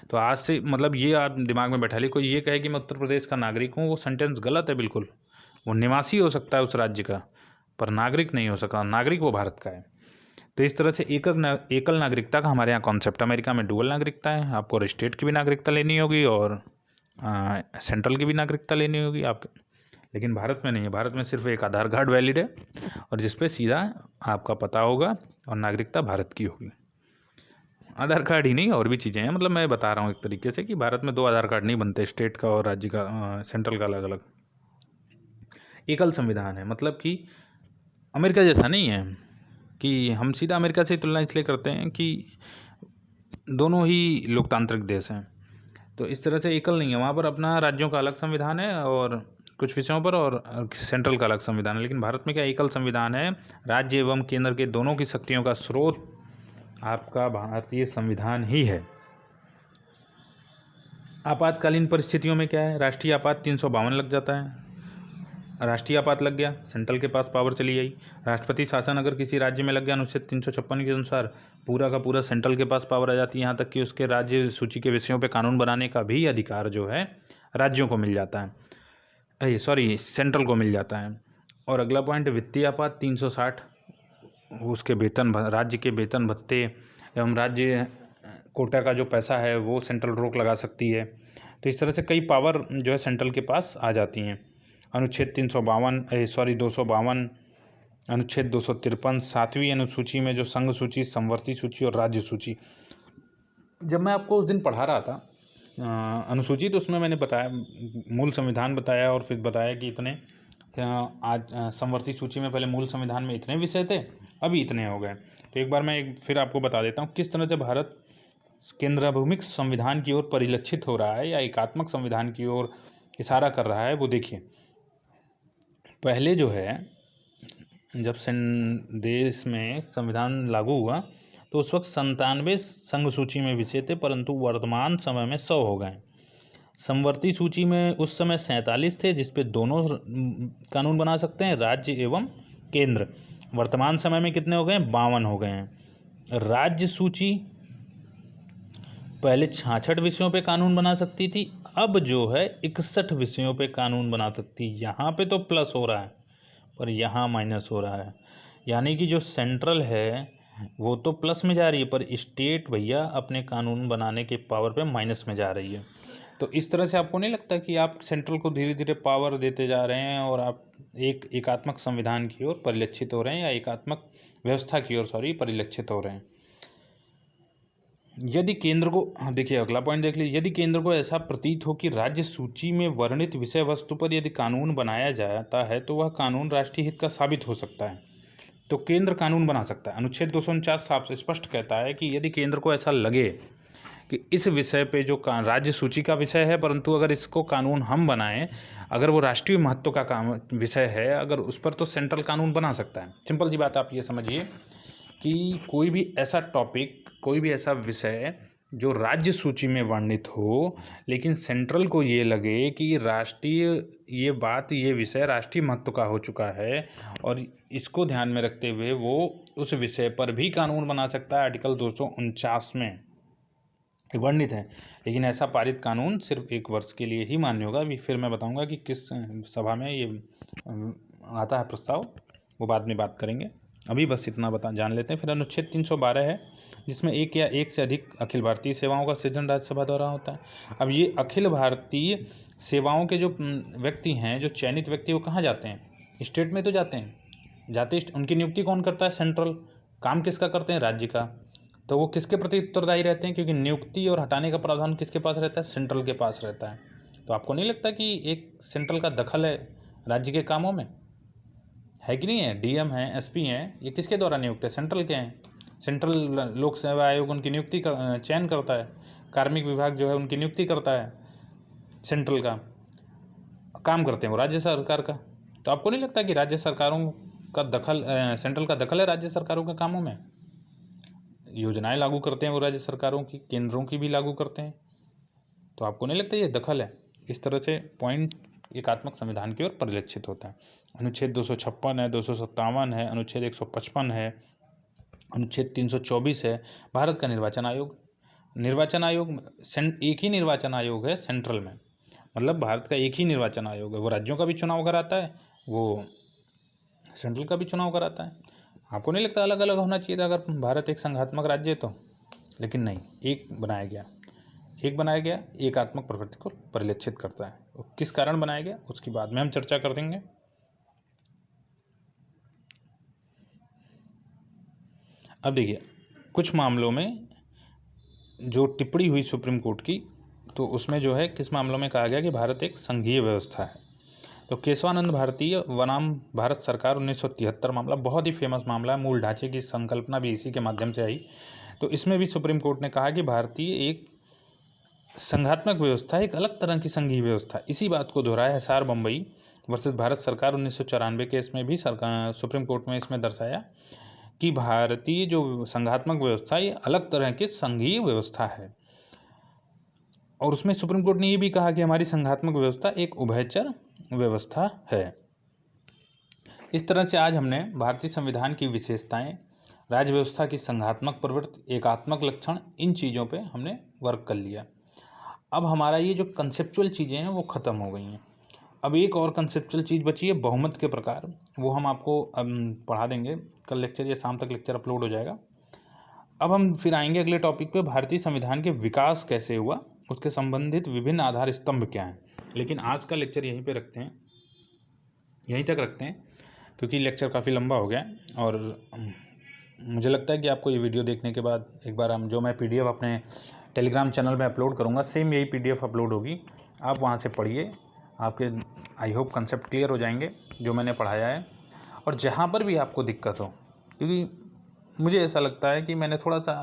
तो आज से मतलब ये आप दिमाग में बैठा ली, कोई ये कहे कि मैं उत्तर प्रदेश का नागरिक हूँ, वो सेंटेंस गलत है बिल्कुल। वो निवासी हो सकता है उस राज्य का, पर नागरिक नहीं हो सकता। नागरिक वो भारत का है। तो इस तरह से एकल नागरिकता का हमारे यहाँ कॉन्सेप्ट। अमेरिका में डुअल नागरिकता है, आपको स्टेट की भी नागरिकता लेनी होगी और सेंट्रल की भी नागरिकता लेनी होगी आपके, लेकिन भारत में नहीं है। भारत में सिर्फ एक आधार कार्ड वैलिड है और जिस पे सीधा आपका पता होगा और नागरिकता भारत की होगी। आधार कार्ड ही नहीं, और भी चीज़ें हैं। मतलब मैं बता रहा हूँ एक तरीके से कि भारत में 2 आधार कार्ड नहीं बनते, स्टेट का और राज्य का, सेंट्रल का अलग अलग। एकल संविधान है मतलब कि अमेरिका जैसा नहीं है कि हम सीधा अमेरिका से तुलना इसलिए करते हैं कि दोनों ही लोकतांत्रिक देश हैं। तो इस तरह से एकल नहीं है, वहाँ पर अपना राज्यों का अलग संविधान है और कुछ विषयों पर, और सेंट्रल का अलग संविधान है। लेकिन भारत में क्या एकल संविधान है, राज्य एवं केंद्र के दोनों की शक्तियों का स्रोत आपका भारतीय संविधान ही है। आपातकालीन परिस्थितियों में क्या है, राष्ट्रीय आपात 352 लग जाता है, राष्ट्रीय आपात लग गया, सेंट्रल के पास पावर चली गई। राष्ट्रपति शासन अगर किसी राज्य में लग गया अनुच्छेद 356 के अनुसार, पूरा का पूरा सेंट्रल के पास पावर आ जाती है। यहाँ तक कि उसके राज्य सूची के विषयों पे कानून बनाने का भी अधिकार जो है राज्यों को मिल जाता है, सेंट्रल को मिल जाता है। और अगला पॉइंट, वित्तीय आपात 360, उसके वेतन, राज्य के वेतन भत्ते एवं राज्य कोटा का जो पैसा है वो सेंट्रल रोक लगा सकती है। तो इस तरह से कई पावर जो है सेंट्रल के पास आ जाती हैं। अनुच्छेद 252, अनुच्छेद 253, 7वीं अनुसूची में जो संघ सूची, संवर्ती सूची और राज्य सूची। जब मैं आपको उस दिन पढ़ा रहा था अनुसूची, तो उसमें मैंने बताया, मूल संविधान बताया और फिर बताया कि इतने आज संवर्ती सूची में पहले मूल संविधान में इतने विषय थे, अभी इतने हो गए। तो एक बार मैं फिर आपको बता देता हूँ किस तरह से भारत केंद्राभिमुख संविधान की ओर परिलक्षित हो रहा है या एकात्मक संविधान की ओर इशारा कर रहा है, वो देखिए। पहले जो है जब देश में संविधान लागू हुआ तो उस वक्त 97 संघ सूची में विषय थे, परंतु वर्तमान समय में 100 हो गए। समवर्ती सूची में उस समय 47 थे, जिसपे दोनों कानून बना सकते हैं, राज्य एवं केंद्र। वर्तमान समय में कितने हो गए? 52 हो गए हैं। राज्य सूची पहले 66 विषयों पे कानून बना सकती थी, अब जो है 61 विषयों पे कानून बना सकती। यहाँ पे तो प्लस हो रहा है पर यहाँ माइनस हो रहा है, यानी कि जो सेंट्रल है वो तो प्लस में जा रही है, पर स्टेट भैया अपने कानून बनाने के पावर पे माइनस में जा रही है। तो इस तरह से आपको नहीं लगता कि आप सेंट्रल को धीरे धीरे पावर देते जा रहे हैं और आप एक एकात्मक संविधान की ओर परिलक्षित हो रहे हैं, या एकात्मक व्यवस्था की ओर परिलक्षित हो रहे हैं? यदि केंद्र को, देखिए अगला पॉइंट देख लीजिए, यदि केंद्र को ऐसा प्रतीत हो कि राज्य सूची में वर्णित विषय वस्तु पर यदि कानून बनाया जाता है तो वह कानून राष्ट्रीय हित का साबित हो सकता है, तो केंद्र कानून बना सकता है। अनुच्छेद 249 साफ से स्पष्ट कहता है कि यदि केंद्र को ऐसा लगे कि इस विषय पे जो राज्य सूची का विषय है, परंतु अगर इसको कानून हम बनाएं, अगर वो राष्ट्रीय महत्व का काम विषय है, अगर उस पर, तो सेंट्रल कानून बना सकता है। सिंपल सी बात आप ये समझिए कि कोई भी ऐसा टॉपिक, कोई भी ऐसा विषय जो राज्य सूची में वर्णित हो, लेकिन सेंट्रल को ये लगे कि राष्ट्रीय, ये बात, ये विषय राष्ट्रीय महत्व का हो चुका है और इसको ध्यान में रखते हुए वो उस विषय पर भी कानून बना सकता है। आर्टिकल 249 में वर्णित है। लेकिन ऐसा पारित कानून सिर्फ 1 वर्ष के लिए ही मान्य होगा। अभी फिर मैं बताऊंगा कि किस सभा में ये आता है प्रस्ताव, वो बाद में बात करेंगे। अभी बस इतना जान लेते हैं। फिर अनुच्छेद 312 है, जिसमें एक या एक से अधिक अखिल भारतीय सेवाओं का सृजन राज्यसभा द्वारा होता है। अब ये अखिल भारतीय सेवाओं के जो व्यक्ति हैं, जो चयनित व्यक्ति, वो कहाँ जाते हैं? स्टेट में तो जाते हैं, उनकी नियुक्ति कौन करता है? सेंट्रल। काम किसका करते हैं? राज्य का। तो वो किसके प्रति उत्तरदायी रहते हैं? क्योंकि नियुक्ति और हटाने का प्रावधान किसके पास रहता है? सेंट्रल के पास रहता है। तो आपको नहीं लगता कि एक सेंट्रल का दखल है राज्य के कामों में? है कि नहीं है? डीएम हैं, एसपी हैं, ये किसके द्वारा नियुक्त है? सेंट्रल के हैं। सेंट्रल लोक सेवा आयोग उनकी नियुक्ति चयन करता है। कार्मिक विभाग जो है उनकी नियुक्ति करता है। सेंट्रल का काम करते हैं वो राज्य सरकार का। तो आपको नहीं लगता कि राज्य सरकारों का दखल, सेंट्रल का दखल है राज्य सरकारों के कामों में? योजनाएं लागू करते हैं वो राज्य सरकारों की, केंद्रों की भी लागू करते हैं। तो आपको नहीं लगता ये दखल है? इस तरह से पॉइंट एकात्मक संविधान की ओर परिलक्षित होता है। अनुच्छेद 256 है, 257 है, अनुच्छेद 155 है, अनुच्छेद 324 है। भारत का निर्वाचन आयोग, एक ही निर्वाचन आयोग है सेंट्रल में, मतलब भारत का एक ही निर्वाचन आयोग है। वो राज्यों का भी चुनाव कराता है, वो सेंट्रल का भी चुनाव कराता है। आपको नहीं लगता अलग अलग होना चाहिए था अगर भारत एक संघात्मक राज्य है तो? लेकिन नहीं, एक बनाया गया, एकात्मक प्रवृत्ति को परिलक्षित करता है। किस कारण बनाया गया उसकी बाद में हम चर्चा कर देंगे। अब देखिए, कुछ मामलों में जो टिप्पणी हुई सुप्रीम कोर्ट की, तो उसमें जो है किस मामलों में कहा गया कि भारत एक संघीय व्यवस्था है। तो केशवानंद भारतीय बनाम भारत सरकार 1973 मामला बहुत ही फेमस मामला है। मूल ढांचे की संकल्पना भी इसी के माध्यम से आई। तो इसमें भी सुप्रीम कोर्ट ने कहा कि भारतीय एक संघात्मक व्यवस्था, एक अलग तरह की संघीय व्यवस्था। इसी बात को दोहराया हिसार बम्बई वर्सेस भारत सरकार 1994 केस में भी सुप्रीम कोर्ट में इसमें दर्शाया कि भारतीय जो संघात्मक व्यवस्था, ये अलग तरह की संघीय व्यवस्था है। और उसमें सुप्रीम कोर्ट ने ये भी कहा कि हमारी संघात्मक व्यवस्था एक उभयचर व्यवस्था है। इस तरह से आज हमने भारतीय संविधान की विशेषताएं, राज्य व्यवस्था की संघात्मक प्रवृत्ति, एकात्मक लक्षण, इन चीज़ों पे हमने वर्क कर लिया। अब हमारा ये जो कंसेप्चुअल चीज़ें हैं वो ख़त्म हो गई हैं। अब एक और कंसेप्चुअल चीज़ बची है, बहुमत के प्रकार। वो हम आपको पढ़ा देंगे कल लेक्चर, या शाम तक लेक्चर अपलोड हो जाएगा। अब हम फिर आएंगे अगले टॉपिक पे, भारतीय संविधान के विकास कैसे हुआ, उसके संबंधित विभिन्न आधार स्तंभ क्या हैं। लेकिन आज का लेक्चर यहीं तक रखते हैं क्योंकि लेक्चर काफ़ी लंबा हो गया। और मुझे लगता है कि आपको ये वीडियो देखने के बाद एक बार जो मैं PDF अपने टेलीग्राम चैनल में अपलोड करूँगा, सेम यही PDF अपलोड होगी, आप वहाँ से पढ़िए। आपके आई होप कंसेप्ट क्लियर हो जाएंगे जो मैंने पढ़ाया है। और जहाँ पर भी आपको दिक्कत हो, क्योंकि मुझे ऐसा लगता है कि मैंने थोड़ा सा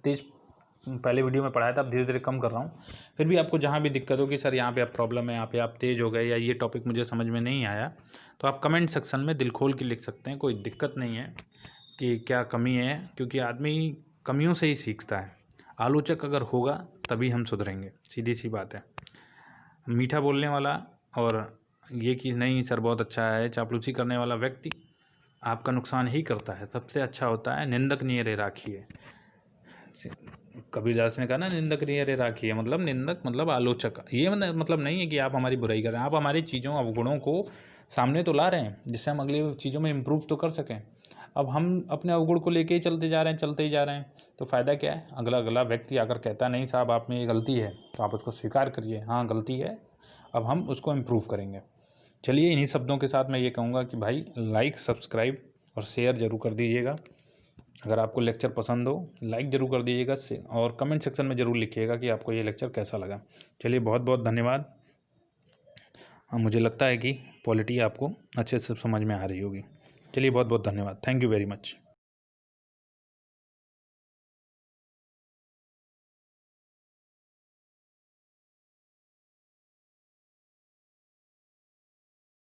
तेज पहले वीडियो में पढ़ाया था, अब धीरे धीरे कम कर रहा हूँ। फिर भी आपको जहाँ भी दिक्कत हो कि सर यहाँ पे आप प्रॉब्लम है, यहाँ पे आप तेज़ हो गए या ये टॉपिक मुझे समझ में नहीं आया, तो आप कमेंट सेक्शन में दिल खोल के लिख सकते हैं, कोई दिक्कत नहीं है कि क्या कमी है, क्योंकि आदमी कमियों से ही सीखता है। आलोचक अगर होगा तभी हम सुधरेंगे, सीधी सी बात है। मीठा बोलने वाला और ये कि नहीं सर बहुत अच्छा है, चापलूसी करने वाला व्यक्ति आपका नुकसान ही करता है। सबसे अच्छा होता है निंदक नियरे राखिए। कबीरदास ने कहा ना, निंदक नियरे राखिए, मतलब निंदक मतलब आलोचक। ये मतलब नहीं है कि आप हमारी बुराई कर रहे हैं, आप हमारी चीज़ों अवगुणों को सामने तो ला रहे हैं जिससे हम अगली चीज़ों में इम्प्रूव तो कर सकें। अब हम अपने अवगुण को लेके ही चलते जा रहे हैं, तो फ़ायदा क्या है? अगला व्यक्ति अगर कहता नहीं साहब आप में ये गलती है, तो आप उसको स्वीकार करिए, हाँ गलती है, अब हम उसको इम्प्रूव करेंगे। चलिए, इन्हीं शब्दों के साथ मैं ये कहूँगा कि भाई लाइक, सब्सक्राइब और शेयर ज़रूर कर दीजिएगा। अगर आपको लेक्चर पसंद हो लाइक ज़रूर कर दीजिएगा और कमेंट सेक्शन में ज़रूर लिखिएगा कि आपको ये लेक्चर कैसा लगा। चलिए, बहुत बहुत धन्यवाद। मुझे लगता है कि पॉलिटी आपको अच्छे से समझ में आ रही होगी। चलिए, बहुत बहुत धन्यवाद। Thank you very much.